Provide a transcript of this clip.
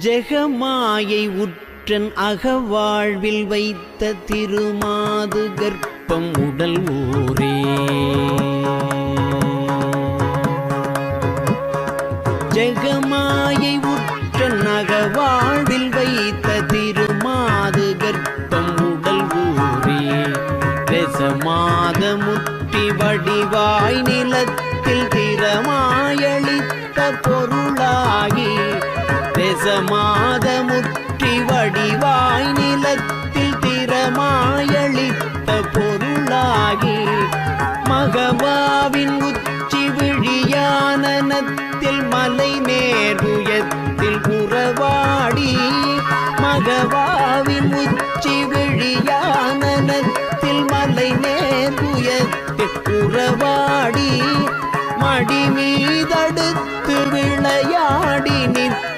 ஜெகமாயை உற்றன் அகவாழ்வில் வைத்த திருமாது கர்ப்பம் உடல் ஊரே. ஜெகமாயை உற்றன் அகவாழ்வில் வைத்த திருமாது கர்ப்பம் உடல் ஊரே. ரசமாத முற்றி வடிவாய் நிலத்தில் திறமாயளித்த பொருளாகி. ரசமாத முற்றி வடிவாய் நிலத்தில் திறமாயளித்த பொருளாகி. மகவாவின் உச்சி விழியானனத்தில் மலை நேருயத்தில் உறவாடி. மகவாவின் உச்சி விழியானனத்தில் மலை நேருயத்தில் உறவாடி.